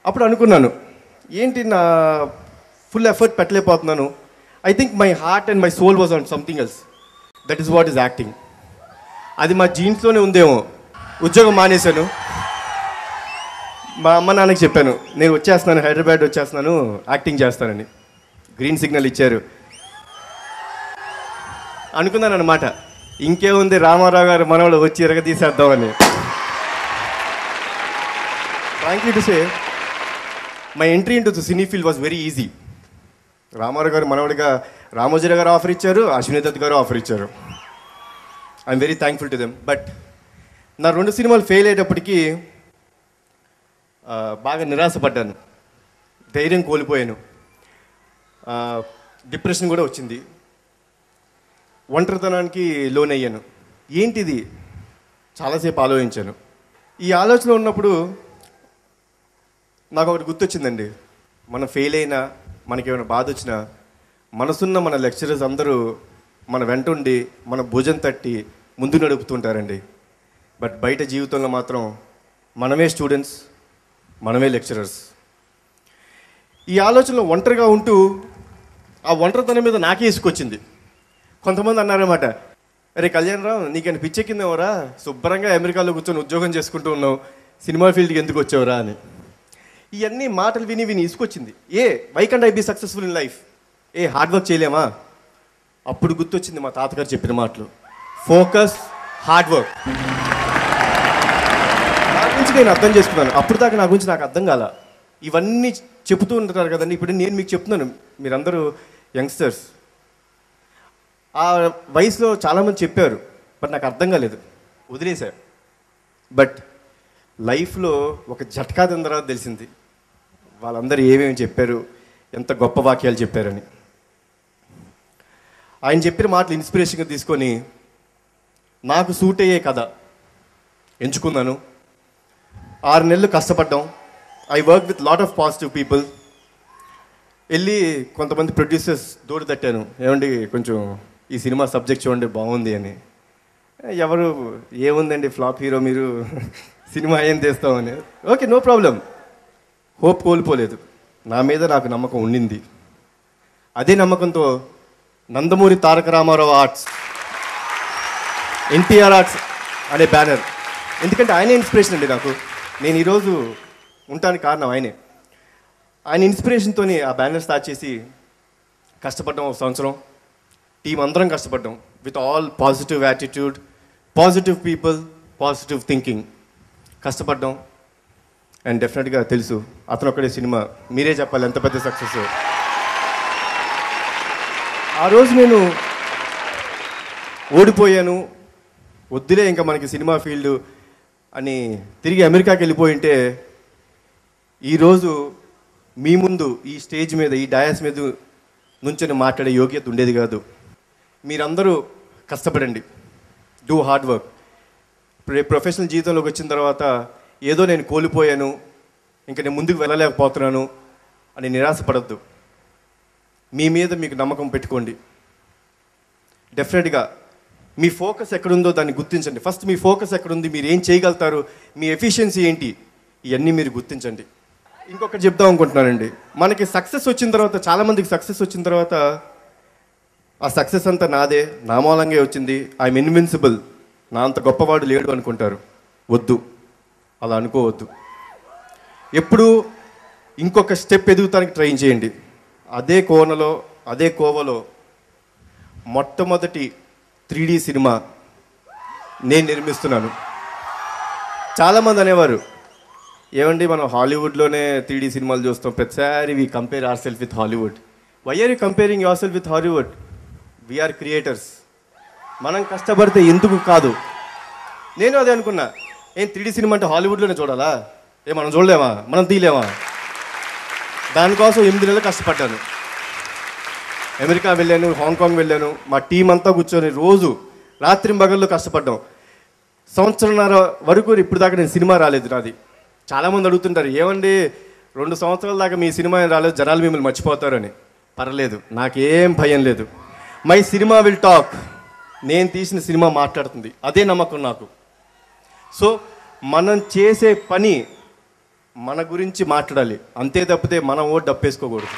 అప్పుడు అనుకున్నాను, ఏంటి నా ఫుల్ ఎఫర్ట్ పెట్టలేకపోతున్నాను. I think my heart and my soul was on something else. That is what is acting. అది మా జీన్స్లోనే ఉందేమో. ఉద్యోగం మానేశాను. మా అమ్మ నాన్నకి చెప్పాను, నేను వచ్చేస్తున్నాను, హైదరాబాద్ వచ్చేస్తున్నాను, యాక్టింగ్ చేస్తానని. గ్రీన్ సిగ్నల్ ఇచ్చారు. అనుకున్నాను అనమాట, ఇంకేముంది రామారావు గారు మనవాళ్ళు వచ్చి ఎరగదీసేద్దామని. Frankly to say, my entry into the cine field was very easy. Ramarao garu మనవాడిగా రామోజీరావు గారు ఆఫర్ ఇచ్చారు, అశ్విని దత్ గారు ఆఫర్ ఇచ్చారు. I'm very thankful to them. But నా 2 సినిమాలు ఫెయిల్ అయ్యేటప్పటికీ బాగా నిరాశపడ్డాను, ధైర్యం కోల్పోయాను, డిప్రెషన్ కూడా వచ్చింది, ఒంటరితనానికి లోనయ్యాను. ఏంటిది చాలాసేపు ఆలోచించాను. ఈ ఆలోచన ఉన్నప్పుడు నాకు ఒకటి గుర్తొచ్చిందండి. మనం ఫెయిల్ అయినా, మనకేమైనా బాధ వచ్చినా, మనసున్న మన లెక్చరర్స్ అందరూ మన వెంటుండి మన భుజం తట్టి ముందు నడుపుతుంటారండి. బట్ బయట జీవితంలో మాత్రం మనమే స్టూడెంట్స్, మనమే లెక్చరర్స్. ఈ ఆలోచనలో ఒంటరిగా ఉంటూ ఆ ఒంటరితనం మీద నాకే ఇసుకొచ్చింది. కొంతమంది అన్నారన్నమాట, అరే కళ్యాణరావు, నీకైనా పిచ్చెక్కిందేవరా, శుభ్రంగా అమెరికాలో కూర్చొని ఉద్యోగం చేసుకుంటూ ఉన్నావు, సినిమా ఫీల్డ్కి ఎందుకు వచ్చావురా అని. ఇవన్నీ మాటలు విని విని ఇసుకొచ్చింది. Why can't I be successful in life? Hard work చేయలేమా? అప్పుడు గుర్తొచ్చింది మా తాతగారు చెప్పిన మాటలు, ఫోకస్, హార్డ్ వర్క్. నా గురించి నేను అర్థం చేసుకున్నాను. అప్పుడు దాకా నా గురించి నాకు అర్థం కాల. ఇవన్నీ చెబుతూ ఉంటారు కదండి. ఇప్పుడు నేను మీకు చెప్తున్నాను, మీరందరూ యంగ్స్టర్స్. ఆ వయసులో చాలామంది చెప్పారు, బట్ నాకు అర్థం కాలేదు, వదిలేశారు. బట్ లైఫ్లో ఒక జట్కా తిన్న తర్వాత తెలిసింది వాళ్ళందరూ ఏమేమి చెప్పారు, ఎంత గొప్ప వాక్యాలు చెప్పారని. ఆయన చెప్పిన మాటలు ఇన్స్పిరేషన్గా తీసుకొని నాకు సూట్ అయ్యే కథ ఎంచుకున్నాను. 6 నెలలు కష్టపడ్డాం. I work with lot of positive people. వెళ్ళి కొంతమంది ప్రొడ్యూసర్స్ దూడ తట్టాను, ఏమండి కొంచెం ఈ సినిమా సబ్జెక్ట్ చూడండి బాగుంది అని. ఎవరు, ఏముందండి ఫ్లాప్ హీరో, మీరు సినిమా ఏం తీస్తామని. Okay, no problem. హోప్ కోల్పోలేదు. నా మీద నాకు నమ్మకం ఉండింది. అదే నమ్మకంతో Nandamuri Taraka Ramarao arts, NTR arts అనే బ్యానర్, ఎందుకంటే ఆయనే ఇన్స్పిరేషన్ అండి నాకు. నేను ఈరోజు ఉండటానికి కారణం ఆయనే. ఆయన ఇన్స్పిరేషన్తో ఆ బ్యానర్ స్టార్ట్ చేసి కష్టపడ్డాం. 1 సంవత్సరం టీం అందరం కష్టపడ్డాం. With all positive attitude, positive people, positive thinking కష్టపడ్డాం. అండ్ డెఫినెట్గా తెలుసు, అతను ఒక్కడే సినిమా, మీరే చెప్పాలి ఎంత పెద్ద సక్సెస్. ఆ రోజు నేను ఓడిపోయాను, వద్దులే ఇంకా మనకి సినిమా ఫీల్డ్ అని తిరిగి అమెరికాకి వెళ్ళిపోయింటే ఈరోజు మీ ముందు ఈ స్టేజ్ మీద, ఈ డయాస్ మీద నుంచొని మాట్లాడే యోగ్యత ఉండేది కాదు. మీరందరూ కష్టపడండి, డూ హార్డ్ వర్క్. ప్రొఫెషనల్ జీవితంలోకి వచ్చిన తర్వాత ఏదో నేను కోల్పోయాను, ఇంకా నేను ముందుకు వెళ్ళలేకపోతున్నాను అని నిరాశపడద్దు. మీ మీద మీకు నమ్మకం పెట్టుకోండి. డెఫినెట్గా మీ ఫోకస్ ఎక్కడుందో దాన్ని గుర్తించండి. ఫస్ట్ మీ ఫోకస్ ఎక్కడుంది, మీరు ఏం చేయగలుగుతారు, మీ ఎఫిషియన్సీ ఏంటి, ఇవన్నీ మీరు గుర్తించండి. ఇంకొకటి చెప్దాం అనుకుంటున్నానండి. మనకి సక్సెస్ వచ్చిన తర్వాత, చాలామందికి సక్సెస్ వచ్చిన తర్వాత ఆ సక్సెస్ అంతా నాదే, నా మూలంగా వచ్చింది, ఐఎమ్ ఇన్విన్సిబుల్, నా అంత గొప్పవాడు లేడు అనుకుంటారు. వద్దు, అలా అనుకోవద్దు. ఎప్పుడు ఇంకొక స్టెప్ ఎదుగుతానికి ట్రై చేయండి. అదే కోనలో, అదే కోవలో మొట్టమొదటి 3D సినిమా నేను నిర్మిస్తున్నాను. చాలామంది అనేవారు, ఏమండి మనం హాలీవుడ్లోనే 3D సినిమాలు చూస్తాం, ప్రతిసారి we compare our self with Hollywood. Why are you comparing your self with Hollywood? We are creators. మనం కష్టపడితే ఎందుకు కాదు. నేను అదే అనుకున్నా, 3D సినిమా అంటే హాలీవుడ్లోనే చూడాలా, మనం చూడలేమా, మనం తీయలేమా? దానికోసం 8 నెలలు కష్టపడ్డాను. అమెరికా వెళ్ళాను, హాంకాంగ్ వెళ్ళాను, మా టీం అంతా కూర్చొని రోజు రాత్రి పగళ్ళు కష్టపడ్డాం. 1.5 సంవత్సరాల వరకు ఇప్పుడు దాకా నేను సినిమా రాలేదు నాది. చాలామంది అడుగుతుంటారు, ఏమండి 2 సంవత్సరాల దాకా మీ సినిమా రాలేదు, జనాలు మిమ్మల్ని మర్చిపోతారని. పర్లేదు, నాకేం భయం లేదు. My cinema will talk. నేను తీసిన సినిమా మాట్లాడుతుంది, అదే నమ్మకం నాకు. సో మనం చేసే పని మన గురించి మాట్లాడాలి అంతే తప్పితే మనం ఓ డప్పేసుకోకూడదు.